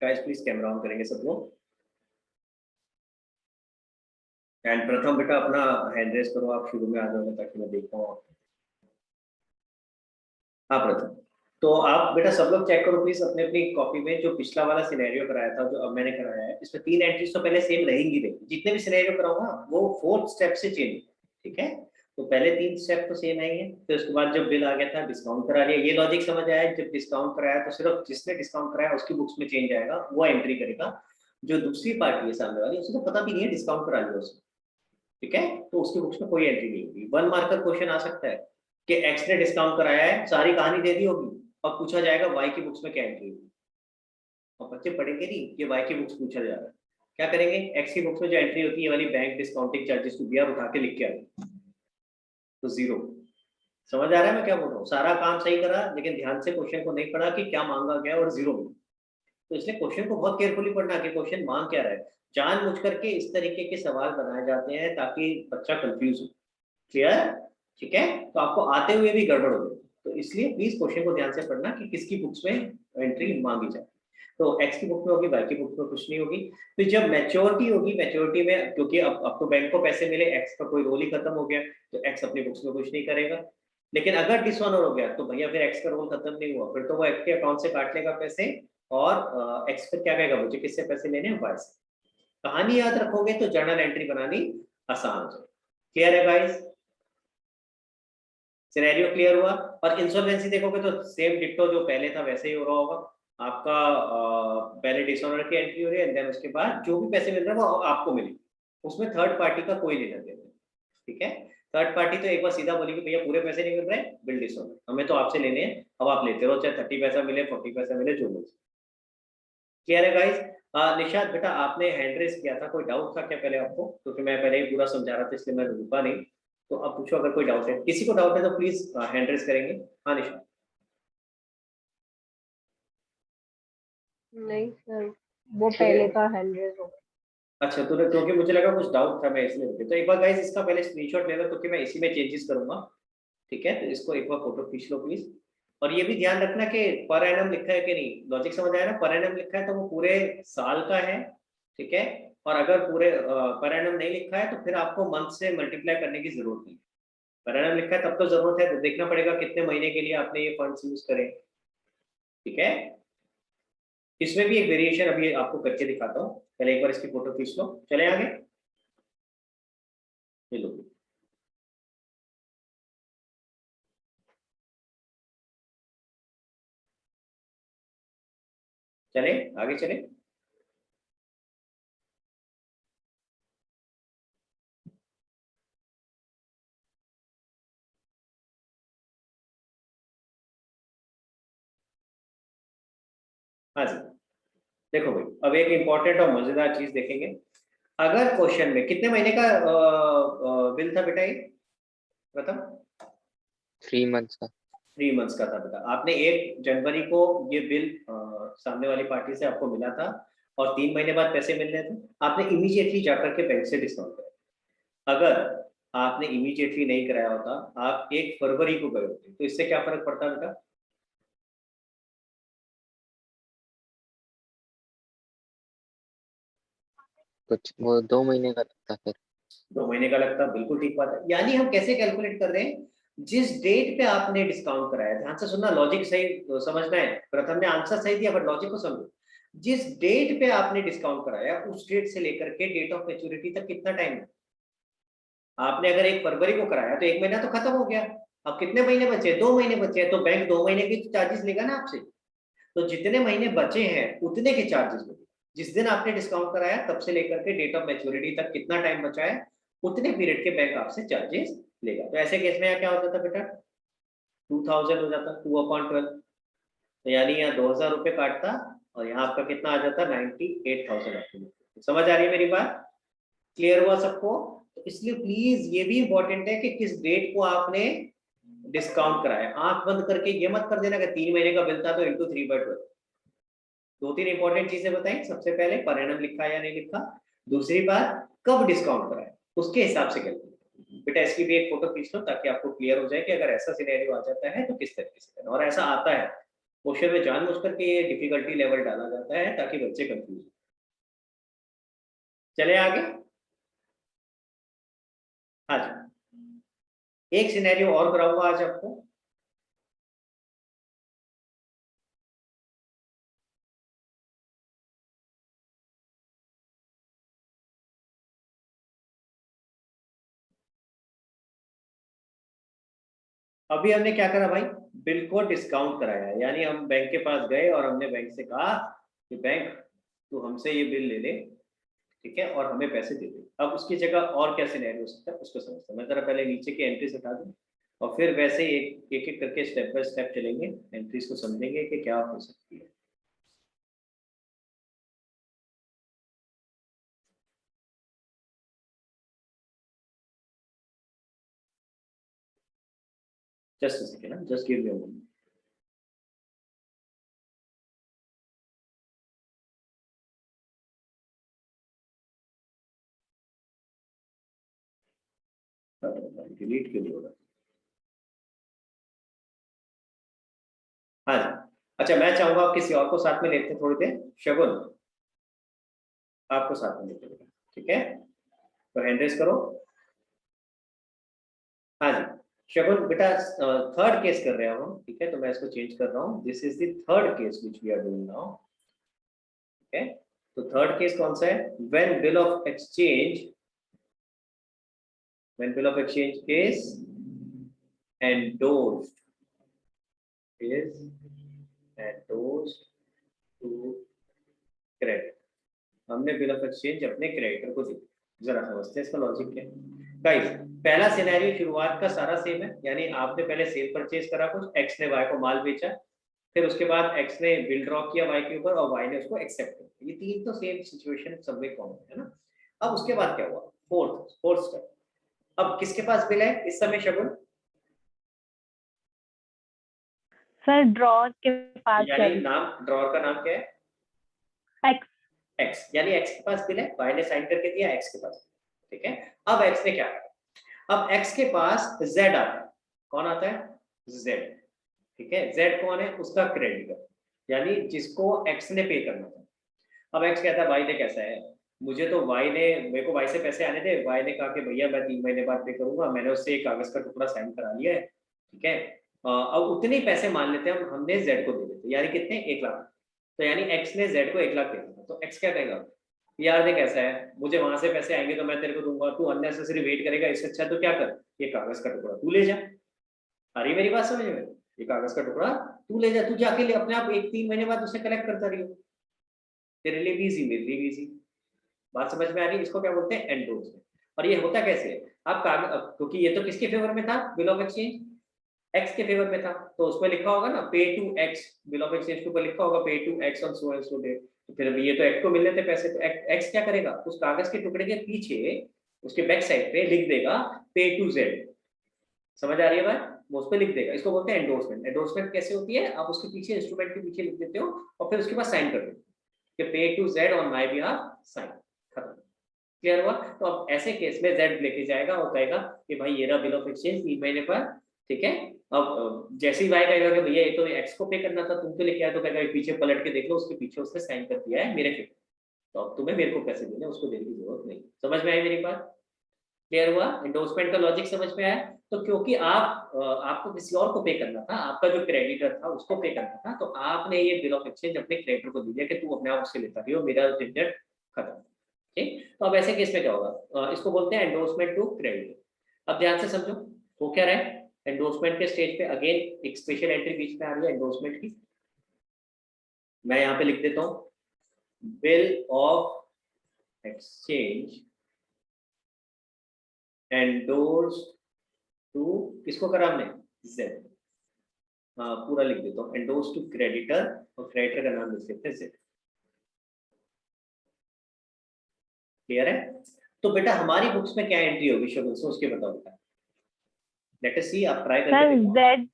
Guys please camera on करेंगे सब लोग। एंड प्रथम बेटा अपना हैंड रेस करो, आप शुरू में आ जाओगे ताकि मैं देख पाऊँ। हाँ प्रथम, तो आप बेटा सब लोग चेक करो प्लीज अपने अपनी कॉपी में, जो पिछला वाला सिनेरियो कराया था जो अब मैंने कराया है, इसमें 3 एंट्रीज तो पहले सेम रहेंगी रहेंगी, जितने भी सिनेरियो कराऊंगा वो 4th स्टेप से चेंज, ठीक है। तो पहले 3 स्टेप तो सेम आएंगे, फिर उसके बाद जब बिल आ गया था डिस्काउंट करा लिया, ये लॉजिक समझ आया। जब डिस्काउंट कराया तो सिर्फ जिसने डिस्काउंट कराया उसकी बुक्स में चेंज आएगा, वो एंट्री करेगा। जो दूसरी पार्टी है सामने वाली, उसको पता भी नहीं है डिस्काउंट करा लिया उसने, ठीक है, तो उसकी बुक्स में कोई एंट्री नहीं होगी। 1 मार्कर क्वेश्चन आ सकता है कि एक्स ने डिस्काउंट कराया है, सारी कहानी दे दी होगी और पूछा जाएगा वाई की बुक्स में क्या एंट्री होगी, और बच्चे पढ़ेंगे नहीं कि वाई की बुक्स पूछा जा रहा है। क्या करेंगे, एक्स की बुक्स में जो एंट्री होती है ये वाली bank discounting charges to bear उठा के लिख के आ, तो 0। समझ आ रहा है मैं क्या बोल रहा हूँ? सारा काम सही करा लेकिन ध्यान से क्वेश्चन को नहीं पढ़ा कि क्या मांगा गया और 0 मिला। तो इसलिए क्वेश्चन को बहुत केयरफुली पढ़ना कि क्वेश्चन मांग क्या रहा है। जानबूझ करके इस तरीके के सवाल बनाए जाते हैं ताकि बच्चा कंफ्यूज हो। क्लियर? ठीक है, तो आपको आते हुए भी गड़बड़ हो गई, तो इसलिए प्लीज क्वेश्चन को ध्यान से पढ़ना कि किसकी बुक्स में एंट्री मांगी जाए। तो एक्स की बुक में होगी, वाई की बुक में कुछ नहीं होगी। फिर जब मैच्योरिटी होगी, मैच्योरिटी में क्योंकि अब तो बैंक को पैसे मिले, एक्स का कोई रोल ही खत्म हो गया, तो एक्स अपनी बुक्स में कुछ नहीं करेगा। लेकिन अगर डिसऑनर हो गया तो भैया फिर एक्स का रोल खत्म नहीं हुआ, फिर तो वो एक्स के अकाउंट से काट लेगा पैसे, और एक्स फिर क्या कहेगा, मुझे किससे पैसे लेने हैं, वाई से। कहानी याद रखोगे तो जर्नल एंट्री बनानी आसान हो जाए। क्लियर है गाइस? सिनेरियो क्लियर हुआ? और इंसॉल्वेंसी देखोगे तो सेम डिट्टो जो पहले था वैसे ही हो रहा होगा। आपका पहले डिसऑनर की एंट्री हो रही है, एंड देन उसके बाद जो भी पैसे मिल रहे हैं वो आपको मिले, उसमें थर्ड पार्टी का कोई लेना देना नहीं, ठीक है। थर्ड पार्टी तो एक बार सीधा बोली कि भैया पूरे पैसे नहीं मिल रहे, बिल डिसऑनर, हमें तो आपसे लेने हैं, अब आप लेते रहो, चाहे 30 पैसा मिले 40 पैसा मिले, जो मिले। क्लियर है गाइस? निशाद बेटा आपने हैंड रेस किया था, कोई डाउट था क्या पहले आपको? क्योंकि मैं पहले ही पूरा समझा रहा था इसलिए मैं रुका नहीं, तो अब पूछो अगर कोई डाउट है, किसी को डाउट है तो प्लीज हैंड रेस करेंगे। हाँ निशाद। नहीं सर, वो पहले का हैंड रेज हो गया। अच्छा तूने, क्योंकि मुझे लगा कुछ डाउट था मैं इसलिए रुके, तो एक बार गाइस इसका पहले स्क्रीनशॉट ले लो क्योंकि मैं इसी में चेंजेस करूंगा, ठीक है। तो इसको एक बार फोटो खींच लो प्लीज। और ये भी ध्यान रखना कि पर एनम लिखा है कि नहीं, लॉजिक समझ आया ना? पर एनम लिखा है तो वो पूरे साल का है, ठीक है। और अगर पूरे पर एनम नहीं लिखा है तो फिर आपको मंथ से मल्टीप्लाई करने की जरूरत नहीं। पर एनम लिखा है तब तो जरूरत है, तो देखना पड़ेगा कितने महीने के लिए आपने ये फंड्स यूज करें, ठीक है। इसमें भी एक वेरिएशन अभी आपको करके दिखाता हूँ, पहले एक बार इसकी फोटो खींच लो, चले आगे। ये लो, चले आगे चले। हाँ जी, देखो भाई अब एक इंपॉर्टेंट और मजेदार चीज देखेंगे। अगर क्वेश्चन में कितने महीने का बिल था बेटा ये प्रथम? 3 months का। 3 मंथ्स का था बेटा। आपने 1 जनवरी को ये बिल सामने वाली पार्टी से आपको मिला था और 3 महीने बाद पैसे मिल रहे थे, आपने इमीडिएटली जाकर के बैंक से डिस्काउंट कराया। अगर आपने इमीडिएटली नहीं कराया होता, आप 1 फरवरी को गए होते, तो इससे क्या फर्क पड़ता बेटा? कुछ वो 2 महीने का लगता फिर। 2 महीने का लगता, बिल्कुल ठीक बात है। यानी हम कैसे कैलकुलेट कर रहे हैं, जिस डेट पे आपने डिस्काउंट कराया, ध्यान से सुनना, लॉजिक सही समझना है। प्रथम ने आंसर सही दिया बट लॉजिक को समझो। जिस डेट पे आपने डिस्काउंट कराया उस डेट से लेकर के डेट ऑफ मैच्योरिटी तक कितना टाइम है? आपने अगर 1 फरवरी को कराया तो 1 महीना तो खत्म हो गया, अब कितने महीने बचे? 2 महीने बचे हैं, तो बैंक 2 महीने के चार्जेस लेगा ना आपसे। तो जितने महीने बचे हैं उतने के चार्जेस लगेंगे। जिस दिन आपने डिस्काउंट कराया तब से लेकर के डेट ऑफ मैच्योरिटी तक कितना टाइम बचा है, उतने पीरियड के बैंक आपसे चार्जेस लेगा। तो ऐसे केस में यहाँ क्या होता था बेटा, 2000 हो जाता 2/12, तो यानी यहाँ 2000 रुपये काटता और यहाँ आपका कितना आ जाता, 98,000 आपको। समझ आ रही है मेरी बात? क्लियर हुआ सबको? तो इसलिए प्लीज ये भी इंपॉर्टेंट है कि किस डेट को आपने डिस्काउंट कराया। आंख बंद करके ये मत कर देना कि 3 महीने का बिल था तो इंटू 3/12। 2-3 इंपॉर्टेंट चीजें बताएं। सबसे पहले पर एनम लिखा या नहीं लिखा, दूसरी बात कब डिस्काउंट कराया, उसके हिसाब से कैलकुलेट। बेटा इसकी भी एक फोटो खींच लो ताकि आपको क्लियर हो जाए कि अगर ऐसा सिनेरियो आ जाता है तो किस तरीके से करना, और ऐसा आता है। क्वेश्चन में जानबूझ करके ये डिफिकल्टी लेवल डाला जाता है ताकि बच्चे कंफ्यूज। चले आगे। हाँ जी, एक सिनेरियो और कराऊंगा आज आपको। अभी हमने क्या करा भाई, बिल को डिस्काउंट कराया, यानी हम बैंक के पास गए और हमने बैंक से कहा कि बैंक तू हमसे ये बिल ले ले, ठीक है, और हमें पैसे दे दे। अब उसकी जगह और क्या सिनेरियो हो सकता है उसको समझते हैं। मैं जरा पहले नीचे की एंट्रीज हटा दूं और फिर वैसे एक एक करके स्टेप बाय स्टेप चलेंगे, एंट्रीज को समझेंगे कि क्या हो सकती है। Just a second, just give me a moment. Delete क्यों नहीं हो रहा? हाँ जी, अच्छा मैं चाहूंगा आप किसी और को साथ में लेते हैं थोड़ी देर। शगुन, आपको साथ में लेते हैं, ठीक है, तो हैंड रेस करो। हाँ जी, शगुन बेटा थर्ड केस कर रहे हैं हम, ठीक है, तो मैं इसको चेंज कर रहा हूँ। This is the third case which we are doing now, ठीक है। तो थर्ड केस कौन सा है? When bill of exchange, when bill of exchange is endorsed, is endorsed to credit। हमने बिल ऑफ एक्सचेंज अपने क्रेडिटर को दी। जरा समझते हैं इसका लॉजिक क्या है। गाइस, पहला सिनेरियो शुरुआत का सारा सेम है, यानी आपने पहले सेल परचेज करा कुछ, एक्स ने वाई को माल बेचा, फिर उसके बाद एक्स ने बिल ड्रॉ किया वाई के ऊपर और वाई ने उसको एक्सेप्ट किया। ये तीन तो सेम सिचुएशन सब में कॉमन है ना। अब उसके बाद क्या हुआ? Fourth step. अब किसके पास बिल है इस समय शगुन? सर ड्रॉर के पास यानी है नाम ड्रॉर का नाम क्या है? एक्स। एक्स, यानी एक्स के पास बिल है, वाई ने साइन करके दिया एक्स के पास, ठीक है। अब एक्स ने क्या करा? अब एक्स के पास जेड आता है। कौन आता है? जेड, ठीक है। जेड कौन है? उसका क्रेडिटर, यानी जिसको एक्स ने पे करना था। अब एक्स कहता है भाई देख कैसा है, मुझे तो वाई ने, मेरे को वाई से पैसे आने थे, वाई ने कहा कि भैया मैं 3 महीने बाद पे करूंगा, मैंने उससे एक कागज का टुकड़ा साइन करा लिया है, ठीक है। अब उतने ही पैसे मान लेते हैं हमने जेड को दे देते, यानी कितने? 1 लाख। तो यानी एक्स ने जेड को 1 लाख दे दिया, तो एक्स क्या कहेगा? यार देख ऐसा है, मुझे वहां से पैसे आएंगे तो मैं तेरे को दूंगा, तू अननेसेसरी वेट करेगा, इससे अच्छा तो क्या कर, ये कागज का टुकड़ा तू ले जा। आ रही मेरी बात समझ में? ये कागज का टुकड़ा तू ले जा, तू जाके ले अपने आप, 1-3 महीने बाद उसे कलेक्ट करता रही हो, तेरे लिए भी इजी, मेरे लिए भी इजी। बात समझ में आ रही है? इसको क्या बोलते हैं? एंडोर्समेंट। और ये होता कैसे है? आप क्योंकि ये तो किसके फेवर में था बिल ऑफ एक्सचेंज? एक्स के फेवर में था, तो उसमें लिखा होगा ना pay to X, bill of exchange के ऊपर लिखा होगा pay to X on so and so date. तो फिर ये तो एक्स को मिलने थे पैसे, तो एक्स क्या करेगा? उस कागज के टुकड़े के पीछे उसके बैक साइड पे लिख देगा पे टू जेड। समझ आ रही है बात? वो उस पर लिख देगा। इसको बोलते हैं एंडोर्समेंट। एंडोर्समेंट कैसे होती है? आप उसके पीछे इंस्ट्रूमेंट के पीछे लिख देते हो और फिर उसके बाद साइन कर देते हो कि pay to Z on my behalf, sign, खत्म। क्लियर हुआ? तो अब ऐसे केस में जेड लेके जाएगा और कहेगा कि भाई ये रहा बिल ऑफ एक्सचेंज 3 महीने पर, ठीक है। अब जैसे ही वाई कहेगा कि भैया ये तो एक्स को पे करना था, तुम तो लेके आया, तो कहेगा पीछे पलट के देख लो, उसके पीछे उसने साइन कर दिया है मेरे फेवर, तो अब तुम्हें मेरे को पैसे देने, उसको देने की जरूरत नहीं। समझ में आई मेरी बात? क्लियर हुआ? एंडोर्समेंट का लॉजिक समझ में आया? तो क्योंकि आपको किसी और को पे करना था, आपका जो क्रेडिटर था उसको पे करना था, तो आपने ये बिल ऑफ एक्सचेंज अपने क्रेडिटर को दे दिया कि तू अपने आप उससे लेता रही हो, मेरा झंझट खत्म। ठीक, तो अब ऐसे केस में क्या होगा? इसको बोलते हैं एंडोर्समेंट टू क्रेडिटर। अब ध्यान से समझो हो क्या रहा है। एंडोर्समेंट के स्टेज पे अगेन एक स्पेशल एंट्री बीच में आ रही है एंडोर्समेंट की। मैं यहाँ पे लिख देता हूँ bill of exchange endorsed to, किसको करा हमने? जेड। हाँ पूरा लिख देता हूँ, एंडोर्स टू क्रेडिटर, और क्रेडिटर का नाम लिख देते हैं जेड। क्लियर है? तो बेटा हमारी बुक्स में क्या एंट्री होगी शगुन, सोच के बताओ बेटा। लेट अस सी, आप ट्राई करके सर देखो। जेड,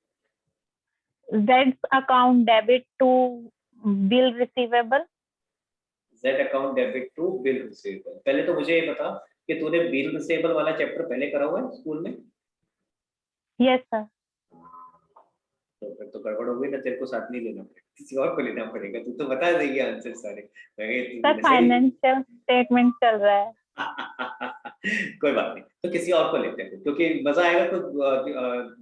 जेड्स account debit to bill receivable. Z account debit to bill receivable. पहले तो मुझे ये बता कि तूने बिल रिसीवेबल वाला चैप्टर पहले करा हुआ है स्कूल में? Yes sir. तो फिर तो गड़बड़ हो गई ना, तेरे को साथ नहीं लेना पड़ेगा, किसी और को लेना पड़ेगा, तू तो बता देगी आंसर सारे। सर फाइनेंशियल स्टेटमेंट चल रहा है। कोई बात नहीं, तो किसी और को लेते हैं क्योंकि मजा आएगा। तो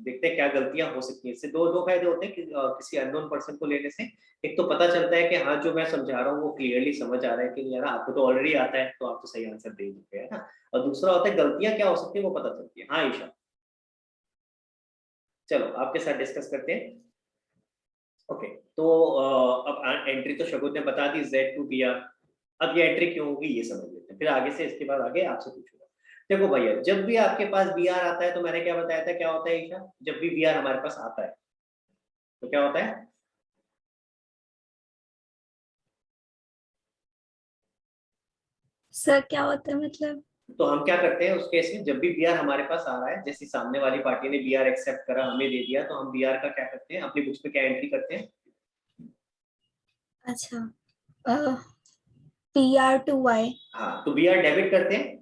देखते हैं क्या गलतियां हो सकती हैं। इससे दो फायदे होते हैं कि किसी अननोन पर्सन को लेने से एक तो पता चलता है कि हाँ जो मैं समझा रहा हूँ वो क्लियरली समझ आ रहा है कि नहीं आ रहा, आपको तो ऑलरेडी आता है तो आप तो सही आंसर दे चुके हैं ना। और दूसरा होता है गलतियां क्या हो सकती है वो पता चलती है। हाँ ईशा, चलो आपके साथ डिस्कस करते हैं। ओके, तो अब एंट्री तो शगुन ने बता दी, Z टू बी आर। अब ये एंट्री क्यों होगी ये समझ लेते हैं, फिर आगे से इसके बाद आगे आपसे पूछूंगा। देखो भैया, जब भी आपके पास बी आर आता है तो मैंने क्या बताया था क्या होता है ईशा, जब भी बी आर हमारे पास आता है तो क्या होता है? सर क्या होता है मतलब? तो हम क्या करते हैं उस केस में, जब भी बी आर हमारे पास आ रहा है, जैसे सामने वाली पार्टी ने बी आर एक्सेप्ट करा हमें दे दिया, तो हम बी आर का क्या करते हैं, अपनी बुक्स में क्या एंट्री करते हैं? अच्छा, PR to Y। हाँ, तो बी आर डेबिट करते हैं।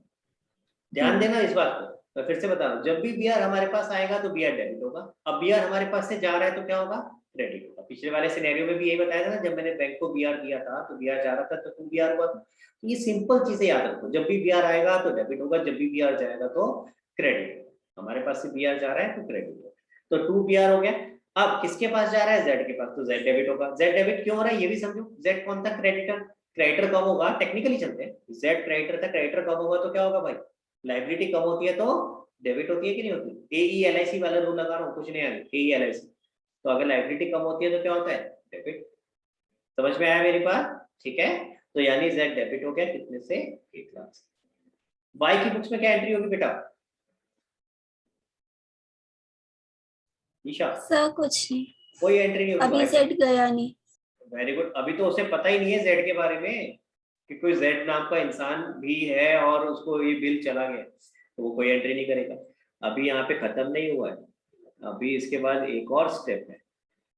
ध्यान देना इस बात को, मैं फिर से बता रहा हूँ, जब भी बी आर हमारे पास आएगा तो बी आर डेबिट होगा। अब बी आर हमारे पास से जा रहा है तो क्या होगा? क्रेडिट होगा। पिछले वाले सिनेरियो में भी यही बताया था ना, जब मैंने बैंक को बी आर दिया था तो बी आर जा रहा था तो बी आर हुआ था। तो ये सिंपल चीजें याद रखो, जब भी बी आर आएगा तो डेबिट होगा, जब भी बी आर जाएगा तो क्रेडिट होगा। हमारे पास से बी आर जा रहा है तो क्रेडिट होगा, तो टू बी आर हो गया। अब किसके पास जा रहा है? जेड के पास, तो जेड डेबिट होगा। जेड डेबिट क्यों हो रहा है ये भी समझो, जेड कौन था? क्रेडिटर। क्रेडिटर कम होगा, टेक्निकली चलते हैं, जेड क्रेडिटर था, क्रेडिटर कम होगा तो क्या होगा भाई? लाइबिलिटी कम होती है तो डेबिट होती है कि नहीं होती? AE LIC वाला रूल लगा रहा हूँ, कुछ नहीं आया। AE LIC, तो अगर लाइबिलिटी कम होती है तो क्या होता है? डेबिट। समझ में आया मेरी बात? ठीक है, तो यानी जेड डेबिट हो गया कितने से? 1 लाख से। वाई की बुक्स में क्या एंट्री होगी बेटा? ईशा, सर कुछ नहीं, कोई एंट्री नहीं होगी अभी वाई। सेट गया नहीं। वेरी गुड, अभी तो उसे पता ही नहीं है जेड के बारे में कि कोई जेड नाम का इंसान भी है और उसको ये बिल चला गया, तो वो कोई एंट्री नहीं करेगा। अभी यहाँ पे खत्म नहीं हुआ है, अभी इसके बाद एक और स्टेप है।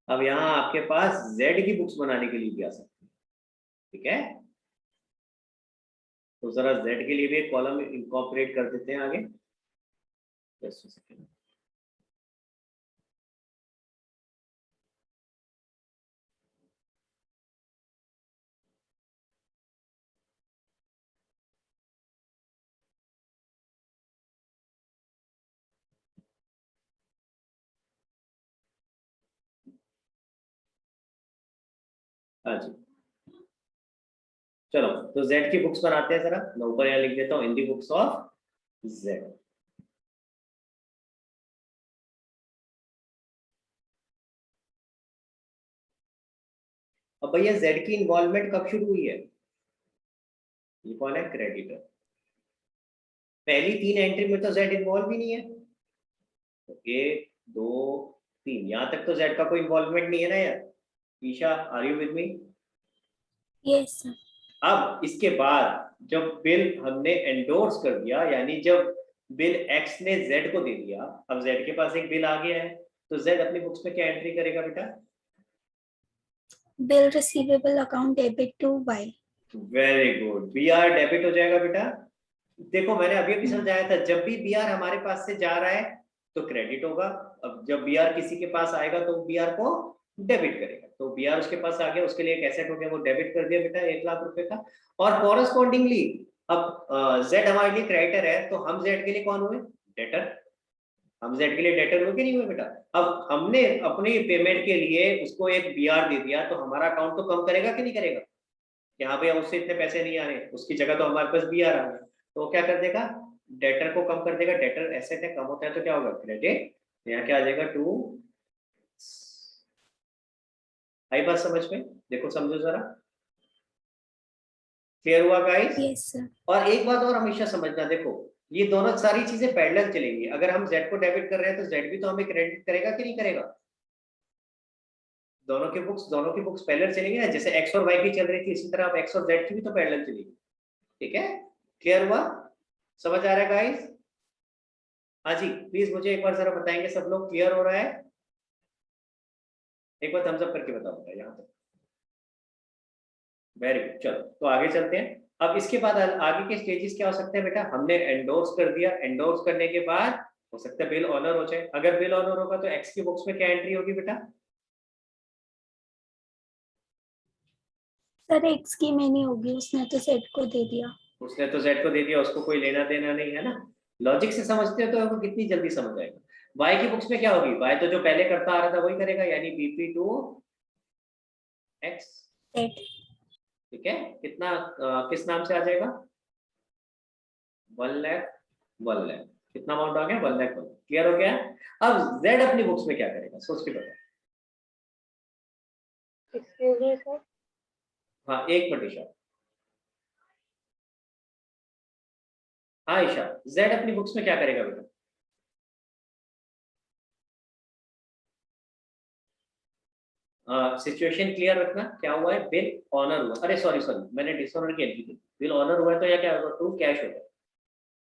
अब यहाँ आपके पास जेड की बुक्स बनाने के लिए भी आ सकती है, ठीक है? तो जरा जेड के लिए भी एक कॉलम इनकॉर्पोरेट कर देते हैं आगे। Just a second. हाँ जी, चलो तो जेड की बुक्स बनाते हैं जरा। मैं ऊपर यहाँ लिख देता हूँ, इन दी बुक्स ऑफ जेड। अब भैया जेड की इन्वॉल्वमेंट कब शुरू हुई है? ये कौन है? क्रेडिटर। पहली 3 एंट्री में तो जेड इन्वॉल्व ही नहीं है, तो 1 2 3 यहाँ तक तो जेड का कोई इन्वॉल्वमेंट नहीं है ना यार। Isha, are you with me? Yes sir. अब इसके बाद जब बिल हमने एंडोर्स कर दिया, यानी जब बिल एक्स ने जेड को दे दिया, अब जेड के पास एक बिल आ गया है, तो जेड अपनी बुक्स में क्या एंट्री करेगा बेटा? Bill receivable account debit to Y। Very good, B R debit हो जाएगा बेटा। देखो मैंने अभी अभी समझाया था, जब भी बी आर हमारे पास से जा रहा है तो क्रेडिट होगा। अब जब बी आर किसी के पास आएगा तो बी आर को डेबिट करेगा, तो बी आर उसके पास आ गया, उसके लिए एक एसेट हो गया, वो डेबिट कर दिया बेटा 1 लाख रुपए का। और कॉरस्पॉन्डिंगली अब जेड हमारे लिए क्रेडिटर है, तो हम जेड के लिए कौन हुए? डेटर। हम जेड के लिए डेटर हुए कि नहीं हुए बेटा? अब हमने अपनी पेमेंट के लिए उसको एक बी आर दे दिया, तो हमारा अकाउंट तो कम करेगा कि नहीं करेगा? यहाँ पे उससे इतने पैसे नहीं आ रहे, उसकी जगह तो हमारे पास बी आर आ गया, तो वो क्या कर देगा? डेटर को कम कर देगा। डेटर एसेट है, कम होता है तो क्या होगा? क्रेडिट। यहाँ क्या आ जाएगा? टू। आई बात समझ में? देखो समझो जरा, क्लियर हुआ गाइस? Yes sir. और एक बात और हमेशा समझना, देखो ये दोनों सारी चीजें पैरेलल चलेंगी। अगर हम जेड को डेबिट कर रहे हैं तो जेड भी तो हमें क्रेडिट करेगा कि नहीं करेगा? दोनों की बुक्स पैरेलल चलेंगी ना, जैसे एक्स और वाई की चल रही थी, इसी तरह अब एक्स और जेड की भी तो पैरेलल चलेगी। ठीक है, क्लियर हुआ? समझ आ रहा है गाइस? हाँ जी, प्लीज मुझे एक बार जरा बताएंगे सब लोग, क्लियर हो रहा है? एक बार थम्स अप करके बताओ यहाँ तक। वेरी गुड, चलो तो आगे चलते हैं। अब इसके बाद आगे के स्टेजेस क्या हो सकते हैं बेटा? हमने एंडोर्स कर दिया, एंडोर्स करने के बाद हो सकता है बिल ऑनर हो जाए। अगर बिल ऑनर होगा तो एक्स की बुक्स में क्या एंट्री होगी बेटा? सर एक्स की में नहीं होगी, उसने तो सेट को दे दिया। उसने तो Z को दे दिया, उसको कोई लेना देना नहीं है ना। लॉजिक से समझते हो तो आपको कितनी जल्दी समझ आएगा। Y की बुक्स में क्या होगी, Y तो जो पहले करता आ रहा था वही करेगा, यानी BP टू X। सेट। ठीक है, कितना किस नाम से आ जाएगा, 1 लाख 1 लाख, कितना अमाउंट आ गया, 1 लाख 1 लाख। क्लियर हो गया। अब Z अपनी बुक्स में क्या करेगा, सोच के बताओ। Excuse me sir. हाँ, एक मिनट ईशा। हाँ ईशा, Z अपनी बुक्स में क्या करेगा बेटा। सिचुएशन क्लियर रखना, क्या हुआ है, बिल ऑनर हुआ, अरे सॉरी सॉरी, मैंने डिसऑनर की एंट्री की। बिल ऑनर हुआ है तो या क्या होगा, टू कैश होगा,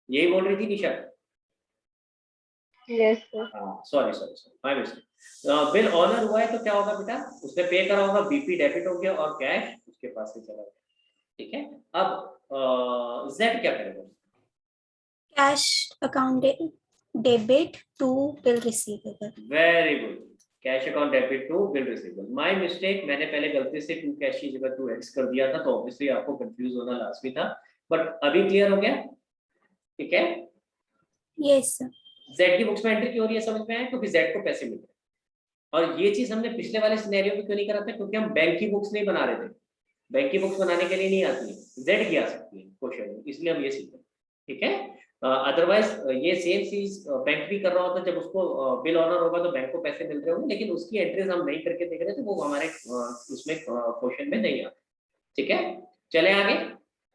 यही बोल रही थी निशा। Yes sir. हाँ sorry sorry sorry, my mistake. Bill honour हुआ है तो क्या होगा बेटा, उसने पे करा होगा, BP डेबिट हो गया और कैश उसके पास से चला गया। ठीक है, अब Z क्या करेगा। Cash account debit to bill receivable. Very good, cash account debit to bill receivable. My mistake, मैंने पहले गलती से टू कैश की जगह टू एक्स कर दिया था, तो ऑब्वियसली आपको कंफ्यूज होना लाजमी था, बट अभी क्लियर हो गया। ठीक है, यस सर। Z की बुक्स में एंट्री क्यों हो रही है समझ में आया, क्योंकि Z को पैसे मिल रहे हैं। और ये चीज हमने पिछले वाले सिनेरियो में क्यों नहीं करा था, क्योंकि हम बैंक की बुक्स नहीं बना रहे थे, बैंक की बुक्स बनाने के लिए नहीं आती है, Z की आ सकती है क्वेश्चन में, इसलिए हम ये सीखे। ठीक है, अदरवाइज ये सेम चीज बैंक भी कर रहा होता, जब उसको बिल ऑनर होगा तो बैंक को पैसे मिल रहे होंगे, लेकिन उसकी एंट्रीज हम नहीं करके देख रहे थे, वो हमारे उसमें क्वेश्चन में नहीं आते। ठीक है, चले आगे।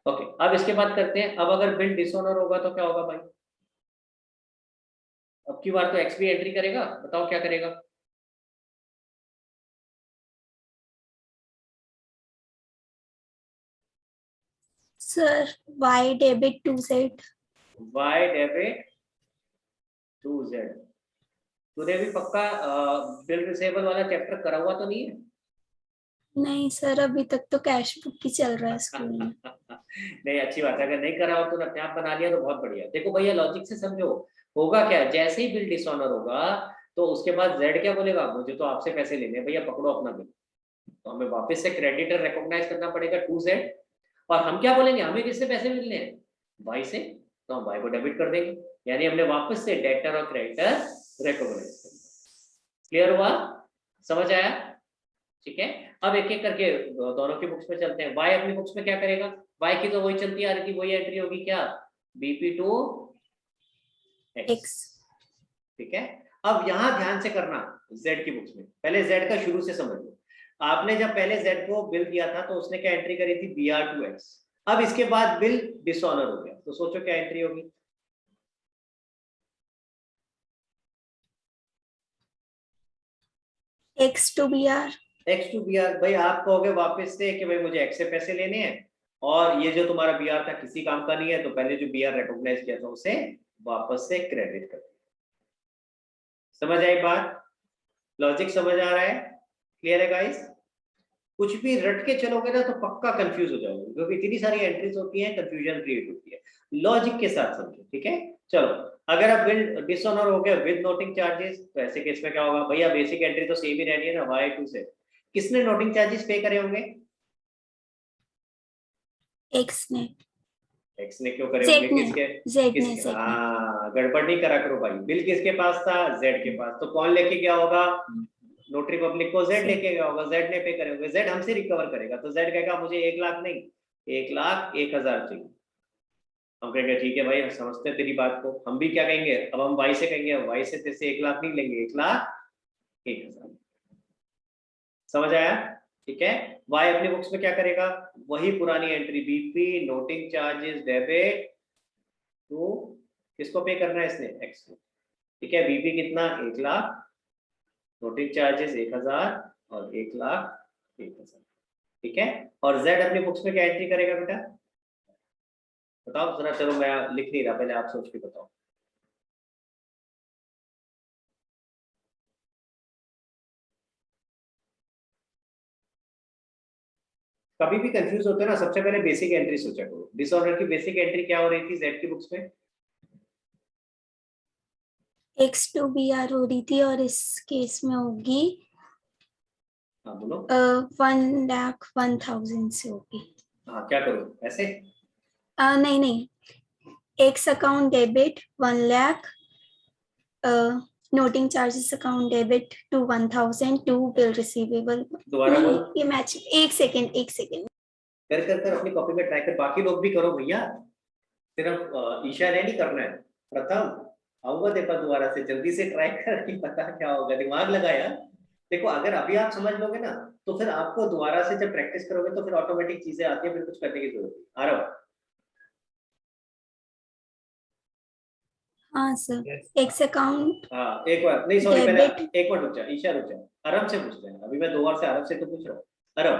ओके, अब इसके बाद करते हैं, अब अगर बिल डिसऑनर होगा तो क्या होगा भाई। अब की बार तो एक्स भी एंट्री करेगा, बताओ क्या करेगा। Sir Y debit to set. Y debit to Z। तूने भी पक्का बिल रिसेबल वाला चैप्टर करा हुआ तो नहीं है। नहीं सर, अभी तक तो कैश बुक ही चल रहा है स्कूल में। नहीं, अच्छी बात है, अगर नहीं करा हो तो अपने आप बना लिया तो बहुत बढ़िया। देखो भैया, लॉजिक से समझो, होगा क्या, जैसे ही बिल डिसऑनर होगा तो उसके बाद Z क्या बोलेगा, मुझे तो आपसे पैसे लेने हैं भैया, पकड़ो अपना बिल। तो हमें वापस से क्रेडिटर रिकॉग्नाइज करना पड़ेगा टू Z, और हम क्या बोलेंगे, हमें किससे पैसे मिलने हैं, Y से, तो हम Y को डेबिट कर देंगे, यानी हमने वापस से डेटर और क्रेडिटर रिकॉग्नाइज कर। क्लियर हुआ, समझ आया। ठीक है, अब एक एक करके दोनों की बुक्स में चलते हैं। वाई अपनी बुक्स में क्या करेगा, वाई की तो वही चलती आ रही थी, वही एंट्री होगी, क्या, BP टू X। एक्स। ठीक है, अब यहां ध्यान से करना, Z की बुक्स में पहले Z का शुरू से समझ लो। आपने जब पहले Z को बिल दिया था तो उसने क्या एंट्री करी थी, BR टू X। अब इसके बाद बिल डिसऑनर हो गया तो सोचो क्या एंट्री होगी। X to B R. X to BR, भाई आप कहोगे वापस से कि भाई मुझे X से पैसे लेने हैं, और ये जो तुम्हारा BR था किसी काम का नहीं है, तो पहले जो BR रिकॉग्नाइज किया था उसे वापस से क्रेडिट कर दिया। समझ आई बात, लॉजिक समझ आ रहा है, क्लियर है गाइस। कुछ भी रट के चलोगे ना तो पक्का कंफ्यूज हो जाओगे, क्योंकि इतनी सारी एंट्रीज होती है, कंफ्यूजन क्रिएट होती है। लॉजिक के साथ समझो, ठीक है। चलो, अगर अब बिल डिसऑनर हो गया विद नोटिंग चार्जेस, तो ऐसे केस में क्या होगा भैया, बेसिक एंट्री तो सेम ही रहनी है ना, वाई टू से। किसने नोटिंग चार्जेस पे करे होंगे, एक्स ने। एक्स ने क्यों करे होंगे, जेड ने। किसके, जेड ने। किसके, जेड ने। हाँ गड़बड़ नहीं करा करो भाई, बिल किसके पास था, जेड के पास, तो कौन लेके गया होगा, नोटरी पब्लिक को जेड लेके गया होगा, जेड ने पे करे होंगे, जेड हमसे रिकवर करेगा, तो जेड कहेगा मुझे 1 लाख नहीं, 1,01,000 चाहिए। हम कहेंगे ठीक है भाई, हम समझते हैं तेरी बात को, हम भी क्या कहेंगे, अब हम वाई से कहेंगे, वाई से तेरे से 1 लाख नहीं लेंगे, 1,01,000। समझ आया, ठीक है। वाई अपनी बुक्स में क्या करेगा, वही पुरानी entry, BP noting charges debit to, किसको पे करना है इसने, एक्स को। ठीक है, BP कितना, 1 लाख, नोटिंग चार्जेस 1,000, और 1,01,000। ठीक है, और Z अपनी बुक्स में क्या एंट्री करेगा बेटा, बताओ जरा, चलो मैं लिख नहीं रहा, पहले आप सोच के बताओ। कभी भी कंफ्यूज होते हो ना, सबसे पहले बेसिक एंट्री सोचा करो। डिसऑर्डर की बेसिक एंट्री क्या हो रही थी Z की बुक्स में, एक्स टू बी आर हो रही थी, और इस केस में होगी हाँ बोलो। 1,01,000 से होगी। हाँ क्या करूँ ऐसे? नहीं नहीं, X account debit 1 lakh, noting charges account debit to 1,000 to bill receivable. दोबारा नहीं बोल। ये मैच, एक सेकेंड एक सेकेंड। कर कर कर अपनी कॉपी में ट्राई कर, बाकी लोग भी करो भैया, सिर्फ ईशा ने नहीं करना है। प्रथम आऊंगा तेरे पास दोबारा से, जल्दी से ट्राई कर कि पता क्या होगा, दिमाग लगा यार। देखो अगर अभी आप समझ लोगे ना, तो फिर आपको दोबारा से जब प्रैक्टिस करोगे तो फिर ऑटोमेटिक चीजें आती है, फिर कुछ करने की जरूरत नहीं। आ रहा हूँ। हाँ सर, एक्स अकाउंट हाँ एक बार नहीं, सॉरी पहले डेबिट। एक बार रुक जा ईशा, रुक जा, आराम से पूछ रहे हैं अभी, मैं 2 बार से आराम से तो पूछ रहा हूँ। अरे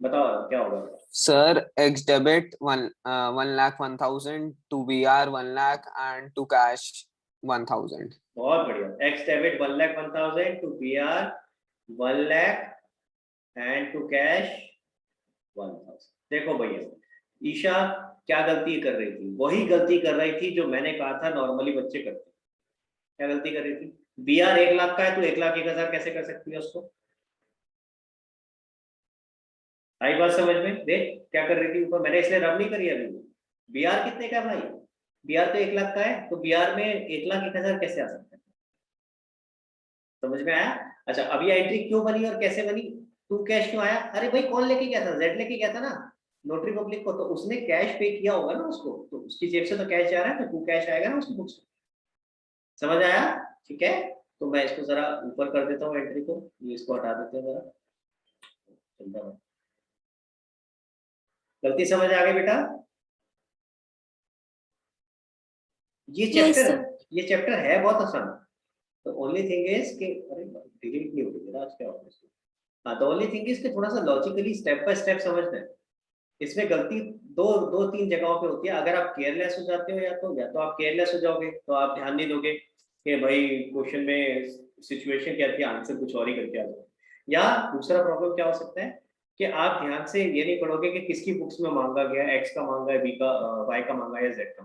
बताओ क्या होगा। Sir, X debit 1,01,000 to BR 1 lakh and to cash 1,000. बहुत बढ़िया। X debit 1,01,000 to B R 1 lakh and to cash 1,000। देखो भैया ईशा क्या गलती कर रही थी, वही गलती कर रही थी जो मैंने कहा था नॉर्मली बच्चे करते हैं। क्या गलती कर रही थी? बी आर 1 लाख का है तो 1,01,000 कैसे कर सकती है उसको? आई बात समझ में? देख क्या कर रही थी ऊपर, मैंने इसलिए रब नहीं करी अभी। बी आर कितने का भाई? बी आर तो 1 लाख का है, तो बी आर में 1,01,000 कैसे आ सकता है? समझ में आया? अच्छा अब ये एंट्री क्यों बनी और कैसे बनी? टू कैश क्यों आया? अरे भाई कौन लेके गया था? जेड लेके गया था ना नोटरी पब्लिक को, तो उसने कैश पे किया होगा ना उसको, तो उसकी जेब से तो कैश जा रहा है, तो टू कैश आएगा ना उसकी बुक्स में। समझ आया? ठीक है, तो मैं इसको जरा ऊपर कर देता हूँ एंट्री को, ये इसको हटा देते हैं जरा, चलता रहो। गलती समझ आ गई बेटा? ये यस चैप्टर, सर। ये चैप्टर है बहुत आसान। तो ओनली थिंग इज कि अरे डिलीट नहीं हो रही आज क्या होगा इसको। हाँ, तो ओनली थिंग इज कि थोड़ा सा लॉजिकली स्टेप बाय स्टेप समझना है। इसमें गलती दो दो तीन जगहों पे होती है। अगर आप केयरलेस हो जाते हो, या तो आप केयरलेस हो जाओगे तो आप ध्यान नहीं दोगे कि भाई क्वेश्चन में सिचुएशन क्या थी, आंसर कुछ और ही करके आ जाओ। या दूसरा प्रॉब्लम क्या हो सकता है कि आप ध्यान से ये नहीं पढ़ोगे कि किसकी बुक्स में मांगा गया, एक्स का मांगा है, बी का, वाई का मांगा है या जेड का।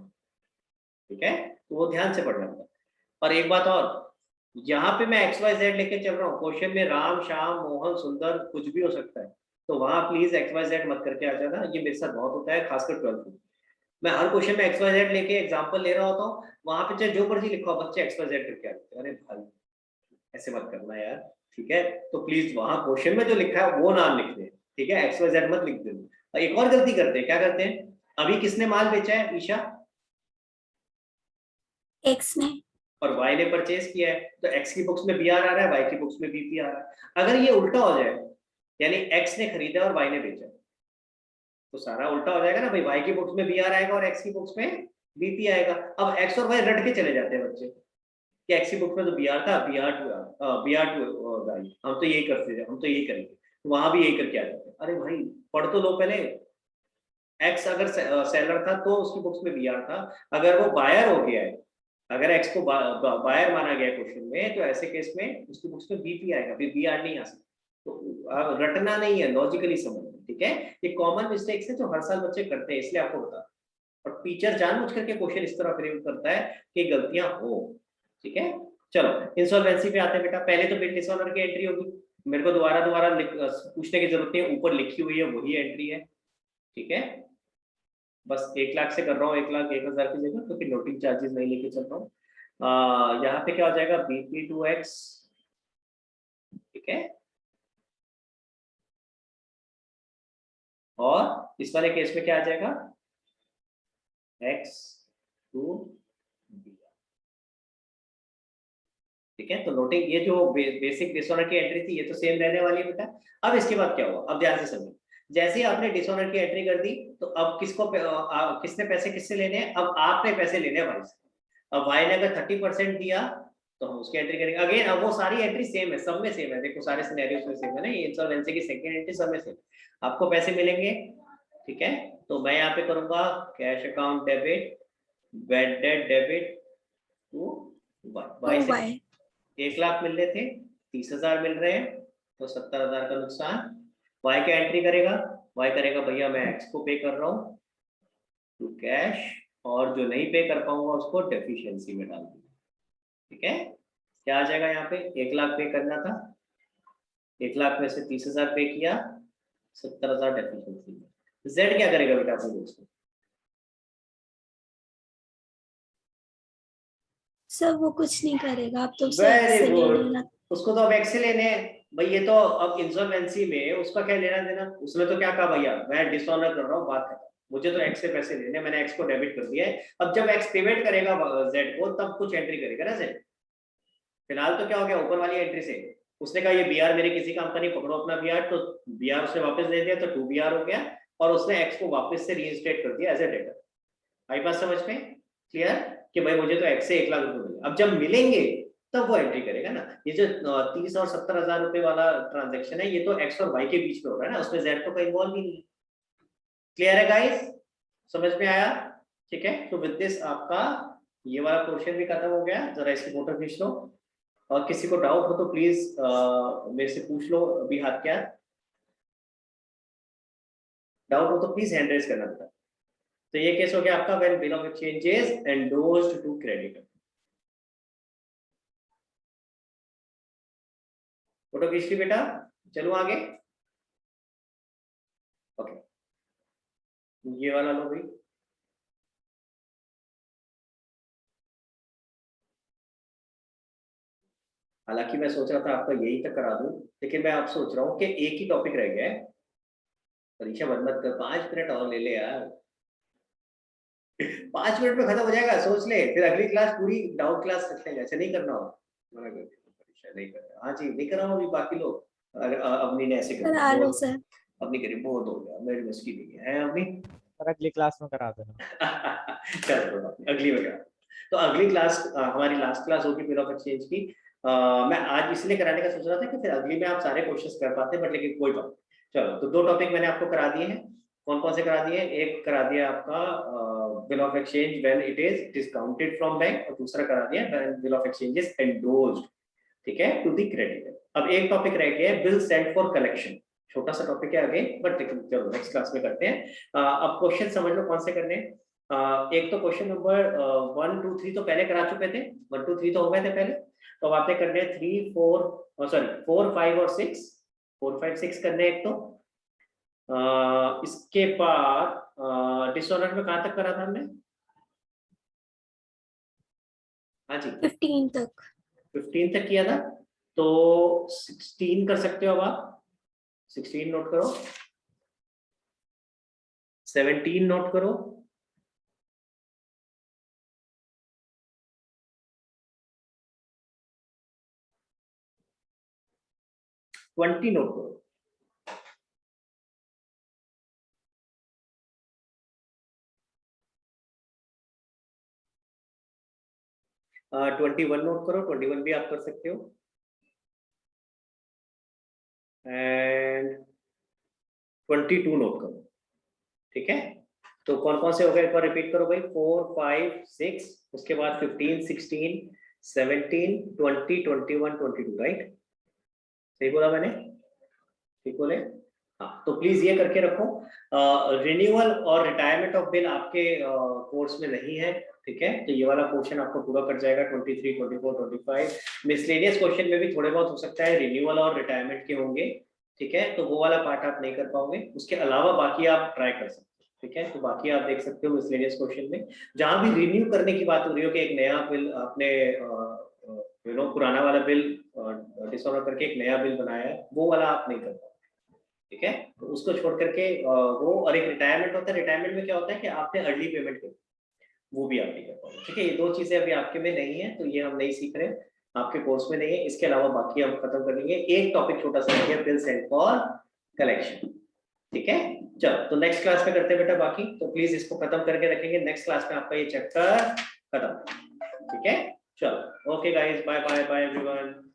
ठीक है, तो वो ध्यान से पढ़ना होगा। और एक बात और, यहाँ पे मैं एक्स वाई जेड लेके चल रहा हूँ, क्वेश्चन में राम श्याम मोहन सुंदर कुछ भी हो सकता है, तो वहां प्लीज एक्स वाई जेड मत करके आ जाना। ये मेरे साथ बहुत होता है, खासकर 12th में। मैं हर क्वेश्चन में एक्स वाई जेड लेके एग्जांपल ले रहा होता हूँ, वहां पे चाहे जो मर्जी लिखा हो, बच्चे एक्स वाई जेड करके आते हैं। अरे भाई ऐसे मत करना यार, ठीक है? तो प्लीज वहां क्वेश्चन में जो लिखा है वो नाम लिख दे, ठीक है? एक्स वाई जेड मत लिख देना। और एक और गलती करते हैं, क्या करते हैं? अभी किसने माल बेचा है ईशा? एक्स ने। और वाई ने परचेज किया है, तो एक्स की बुक्स में बी आर आ रहा है, वाई की बुक्स में बीपी आ रहा है। अगर ये उल्टा हो जाए, यानी एक्स ने खरीदा और वाई ने बेचा, तो सारा उल्टा हो जाएगा ना भाई। वाई की बुक्स में बी आर आएगा और एक्स की बुक्स में बीपी आएगा। अब एक्स और वाई रट के चले जाते हैं बच्चे कि एक्स की बुक में तो बी आर था, बी आर टू वाई, हम तो यही करते थे, हम तो यही करेंगे, तो वहां भी यही करके आ जाते हैं। अरे भाई पढ़ तो लो पहले। एक्स अगर सेलर था तो उसकी बुक्स में बी आर था, अगर वो बायर हो गया है, अगर एक्स को बायर माना गया क्वेश्चन में, तो ऐसे केस में उसकी बुक्स में बीपी आएगा, फिर बी आर नहीं आ सकता। तो आप रटना नहीं है, लॉजिकली समझना, ठीक है? ये कॉमन मिस्टेक्स है जो हर साल बच्चे करते हैं, इसलिए आपको बता। और टीचर जानबूझ करके क्वेश्चन इस तरह फ्रेम करता है कि गलतियां हो, ठीक है? चलो इंसॉल्वेंसी पे आते हैं बेटा। पहले तो बिल डिसऑनर की एंट्री होगी, मेरे को दोबारा दोबारा पूछने की जरूरत नहीं है, ऊपर लिखी हुई है वही एंट्री है, ठीक है? बस 1 लाख से कर रहा हूँ, 1,01,000 की जगह, तो फिर नोटिंग चार्जेस नहीं लेके चल रहा हूँ। यहाँ पे क्या हो जाएगा, बीपी टू एक्स, ठीक है? और इस वाले केस में क्या आ जाएगा, एक्स टू बी, ठीक है? तो नोटिंग, ये जो बेसिक डिसऑनर की एंट्री थी ये तो सेम रहने वाली है बेटा। अब इसके बाद क्या हुआ, अब ध्यान से समझो। जैसे ही आपने डिसऑनर की एंट्री कर दी, तो अब किसने पैसे किससे लेने हैं? अब आपने पैसे लेने हैं भाई से। अब वाई ने अगर 30% दिया तो हम उसकी एंट्री करेंगे। अगेन अब वो सारी एंट्री सेम है, सब में सेम है, देखो सारे सिनेरियोस में सेम है ना, ये इंसॉल्वेंसी की सेकंड एंट्री सब में सेम। आपको पैसे मिलेंगे, ठीक है? तो मैं यहाँ पे करूंगा cash account debit, bad debt debit to Y से। वाई 1 लाख मिल रहे थे, 30,000 मिल रहे हैं, तो 70,000 का नुकसान। वाई क्या एंट्री करेगा? वाई करेगा भैया मैं एक्स को पे कर रहा हूँ टू कैश, और जो नहीं पे कर पाऊंगा उसको डेफिशिएंसी में डाल दूंगा, ठीक है? क्या आ जाएगा यहाँ पे, 1 लाख पे करना था, 1 लाख में से 30,000 पे किया, 70,000 डेफिशिएंसी में। जेड क्या करेगा बेटा अपने दोस्त? सर वो कुछ नहीं करेगा, आप तो उसे वेरी एक्स से ले गुड, लेना। उसको तो अब एक्स से लेने हैं भाई, ये तो अब इंसॉल्वेंसी में उसका क्या लेना देना, उसने तो क्या कहा भैया मैं डिसऑनर कर रहा हूँ, बात खत्म, मुझे तो एक्स से पैसे लेने, मैंने एक्स को डेबिट कर दिया है। अब जब एक्स पेमेंट करेगा जेड को, तब कुछ एंट्री करेगा ना जेड। फिलहाल तो क्या हो गया, ऊपर वाली एंट्री से उसने कहा ये बीआर मेरे किसी कंपनी पकड़ो अपना बीआर, तो बीआर उसने वापस दे दिया, तो 2 बीआर हो गया, और उसने एक्स को वापस से रीइंस्टेट कर दिया एज ए डेटर। आई बात समझ में क्लियर कि भाई मुझे तो एक्स से 1 लाख रुपए मिले, अब जब मिलेंगे तब वो एंट्री करेगा ना। ये जो 30 और 70,000 रुपए वाला ट्रांजेक्शन है, ये तो एक्स और वाई के बीच में हो रहा है ना, उसमें जेड तो कोई इन्वॉल्व ही नहीं है। क्लियर है गाइस, समझ में आया? ठीक है, तो विद दिस आपका ये वाला पोर्शन भी खत्म हो गया। जरा इसकी फोटो खींच लो, और किसी को डाउट हो तो प्लीज मेरे से पूछ लो अभी हाथ क्या, डाउट हो तो प्लीज हैंड रेज करना बेटा। तो ये केस हो गया आपका when bill of exchange is endorsed to creditor. Photo खींच ली बेटा, चलो आगे। ओके, ये वाला लो भाई। हालांकि मैं सोच रहा था आपका यही तक करा दूं, लेकिन मैं आप सोच रहा हूँ कि एक ही टॉपिक रह गया है। परीक्षा बंद मत कर, 5 मिनट और ले ले यार। 5 मिनट में खत्म हो जाएगा, सोच ले, फिर अगली क्लास पूरी डाउट क्लास रख लेंगे। ऐसे नहीं करना हो, परीक्षा नहीं कर, हाँ जी नहीं कर रहा हूँ अभी, बाकी लोग अपनी ने ऐसे कर करा लो सर। अपनी करीब बहुत हो गया, मेरी मुश्किल नहीं है अपनी। अगली क्लास में करा देना। चलो अगली में करा। तो अगली क्लास हमारी लास्ट क्लास होगी बिल ऑफ एक्सचेंज की। मैं आज इसलिए कराने का सोच रहा था कि फिर अगली में आप सारे क्वेश्चंस कर पाते, बट लेकिन कोई बात। चलो, तो 2 टॉपिक मैंने आपको करा दिए हैं। कौन कौन से करा दिए? एक करा दिया आपका bill of exchange when it is discounted from bank, और दूसरा करा दिया when bill of exchange is endorsed, ठीक है, टू द क्रेडिटर। अब एक टॉपिक रह गया है, बिल सेंट फॉर कलेक्शन। छोटा सा टॉपिक है आगे, बट चलो नेक्स्ट क्लास में करते हैं। अब क्वेश्चन समझ लो कौन से करने हैं। एक तो क्वेश्चन नंबर 1 2 3 तो पहले करा चुके थे, 1 2 3 तो हो गए थे पहले। तो अब आपने करने 3 4 सॉरी 4 5 और 6, 4 5 6 करने एक तो। इसके बाद डिसऑनर में कहाँ तक करा था हमने? हाँ जी 15 तक। 15 तक किया था, तो 16 कर सकते हो अब आप। 16 नोट करो, 17 नोट करो, 20 नोट करो। 21 नोट करो, 21 भी आप कर सकते हो। एंड 22 नोट करो, ठीक है। तो कौन कौन से हो गए, एक बार रिपीट करो भाई। 4 5 6, उसके बाद 15 16 17 20 21 22, राइट? सही बोला मैंने? ठीक बोले? हाँ, तो प्लीज ये करके रखो। रिन्यूअल और रिटायरमेंट ऑफ बिल आपके कोर्स में नहीं है, ठीक है, तो ये वाला पोर्शन आपको पूरा कर जाएगा। 23 24 25 मिसलेनियस क्वेश्चन में भी थोड़े बहुत हो सकता है रिन्यूअल और रिटायरमेंट के होंगे, ठीक है, तो वो वाला पार्ट आप नहीं कर पाओगे। उसके अलावा बाकी आप ट्राई कर सकते हो, ठीक है, तो बाकी आप देख सकते हो मिसलेनियस क्वेश्चन में। जहां भी रिन्यू करने की बात हो रही हो कि एक नया बिल आपने पुराना वाला बिल डिसऑनर करके एक नया बिल बनाया है, वो वाला आप नहीं कर पाओगे, ठीक है, तो उसको छोड़ करके वो। और एक रिटायरमेंट होता है, रिटायरमेंट में क्या होता है कि आपने अर्ली पेमेंट करी, वो भी आप नहीं कर पाओगे, ठीक है। ये 2 चीजें अभी आपके में नहीं है, तो ये हम नहीं सीख रहे, आपके कोर्स में नहीं है। इसके अलावा बाकी हम खत्म कर लेंगे। एक टॉपिक छोटा सा है, बिल सेंट फॉर कलेक्शन, ठीक है। चलो, तो नेक्स्ट क्लास में करते हैं बेटा बाकी, तो प्लीज इसको खत्म करके रखेंगे। नेक्स्ट क्लास में आपका ये चैप्टर खत्म, ठीक है। चलो, okay guys, bye bye bye everyone.